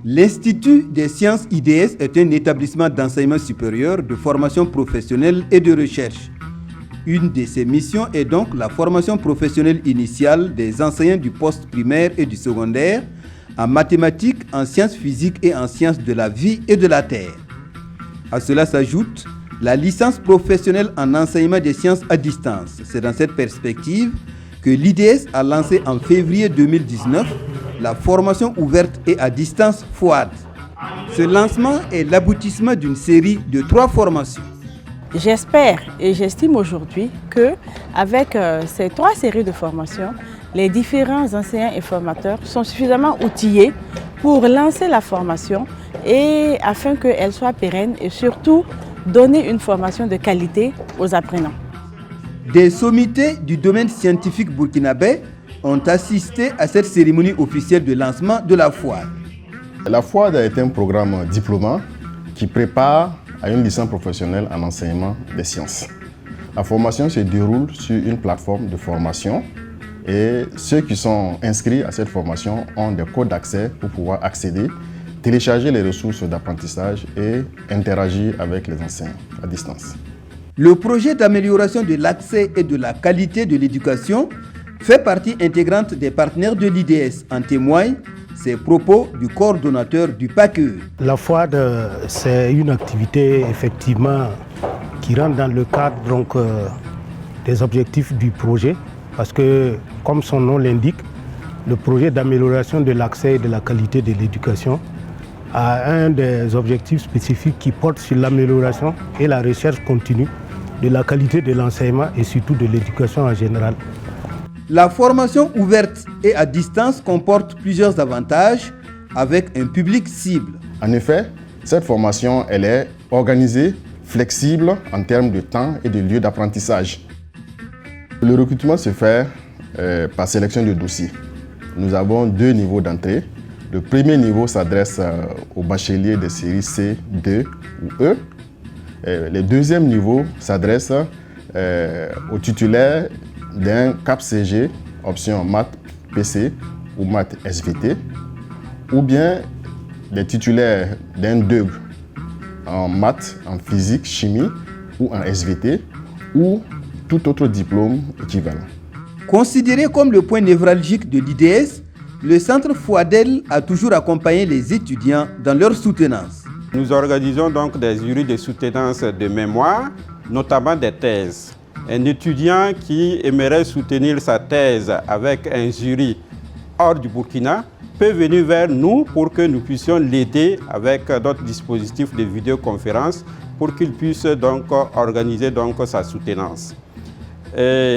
L'Institut des sciences IDS est un établissement d'enseignement supérieur, de formation professionnelle et de recherche. Une de ses missions est donc la formation professionnelle initiale des enseignants du poste primaire et du secondaire en mathématiques, en sciences physiques et en sciences de la vie et de la terre. À cela s'ajoute la licence professionnelle en enseignement des sciences à distance. C'est dans cette perspective que l'IDS a lancé en février 2019 la formation ouverte et à distance FOAD. Ce lancement est l'aboutissement d'une série de 3 formations. J'espère et j'estime aujourd'hui qu'avec ces 3 séries de formations, les différents enseignants et formateurs sont suffisamment outillés pour lancer la formation et afin qu'elle soit pérenne et surtout donner une formation de qualité aux apprenants. Des sommités du domaine scientifique burkinabé ont assisté à cette cérémonie officielle de lancement de la FOAD. La FOAD a été un programme diplômant qui prépare à une licence professionnelle en enseignement des sciences. La formation se déroule sur une plateforme de formation et ceux qui sont inscrits à cette formation ont des codes d'accès pour pouvoir accéder, télécharger les ressources d'apprentissage et interagir avec les enseignants à distance. Le projet d'amélioration de l'accès et de la qualité de l'éducation fait partie intégrante des partenaires de l'IDS. En témoignent ces propos du coordonnateur du PACE. La FOAD, c'est une activité effectivement qui rentre dans le cadre des objectifs du projet parce que, comme son nom l'indique, le projet d'amélioration de l'accès et de la qualité de l'éducation a un des objectifs spécifiques qui porte sur l'amélioration et la recherche continue de la qualité de l'enseignement et surtout de l'éducation en général. La formation ouverte et à distance comporte plusieurs avantages avec un public cible. En effet, cette formation elle est organisée, flexible en termes de temps et de lieu d'apprentissage. Le recrutement se fait par sélection de dossiers. Nous avons 2 niveaux d'entrée. Le premier niveau s'adresse aux bacheliers des séries C, D ou E. Le deuxième niveau s'adresse aux titulaires d'un CAP-CG, option maths PC ou maths SVT, ou bien les titulaires d'un DEUG en maths, en physique, chimie ou en SVT, ou tout autre diplôme équivalent. Considéré comme le point névralgique de l'IDS, le centre FOADEL a toujours accompagné les étudiants dans leur soutenance. Nous organisons donc des jurys de soutenance de mémoire, notamment des thèses. Un étudiant qui aimerait soutenir sa thèse avec un jury hors du Burkina peut venir vers nous pour que nous puissions l'aider avec d'autres dispositifs de vidéoconférence pour qu'il puisse donc organiser donc sa soutenance.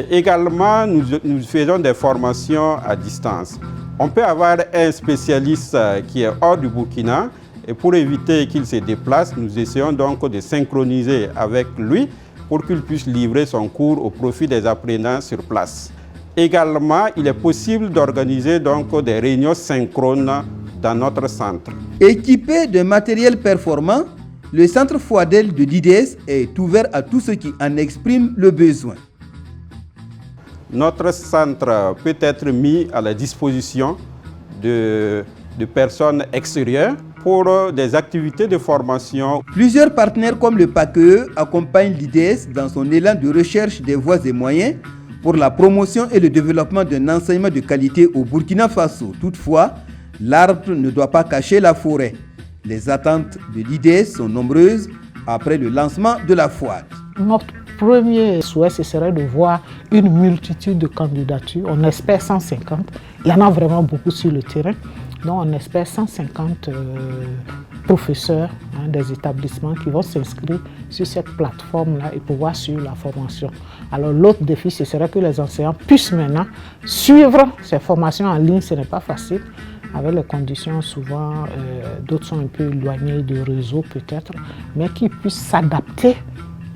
Également, nous faisons des formations à distance. On peut avoir un spécialiste qui est hors du Burkina et pour éviter qu'il se déplace, nous essayons donc de synchroniser avec lui pour qu'il puisse livrer son cours au profit des apprenants sur place. Également, il est possible d'organiser donc des réunions synchrones dans notre centre. Équipé de matériel performant, le centre FOADEL de l'IDS est ouvert à tous ceux qui en expriment le besoin. Notre centre peut être mis à la disposition de personnes extérieures pour des activités de formation. Plusieurs partenaires comme le PACE accompagnent l'IDS dans son élan de recherche des voies et moyens pour la promotion et le développement d'un enseignement de qualité au Burkina Faso. Toutefois, l'arbre ne doit pas cacher la forêt. Les attentes de l'IDS sont nombreuses après le lancement de la FOAD. Notre premier souhait, ce serait de voir une multitude de candidatures. On espère 150. Il y en a vraiment beaucoup sur le terrain. Donc on espère 150 professeurs des établissements qui vont s'inscrire sur cette plateforme-là et pouvoir suivre la formation. Alors l'autre défi, ce serait que les enseignants puissent maintenant suivre ces formations en ligne. Ce n'est pas facile. Avec les conditions, souvent, d'autres sont un peu éloignés du réseau peut-être, mais qu'ils puissent s'adapter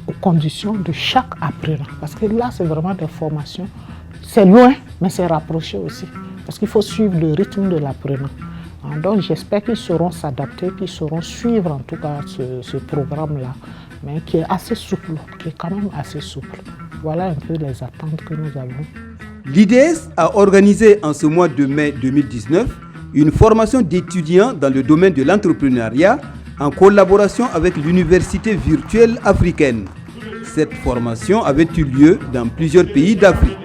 aux conditions de chaque apprenant. Parce que là, c'est vraiment des formations. C'est loin, mais c'est rapproché aussi. Parce qu'il faut suivre le rythme de l'apprenant. Donc j'espère qu'ils sauront s'adapter, qu'ils sauront suivre en tout cas ce programme-là, mais qui est assez souple, qui est quand même assez souple. Voilà un peu les attentes que nous avons. L'IDS a organisé en ce mois de mai 2019 une formation d'étudiants dans le domaine de l'entrepreneuriat en collaboration avec l'Université virtuelle africaine. Cette formation avait eu lieu dans plusieurs pays d'Afrique.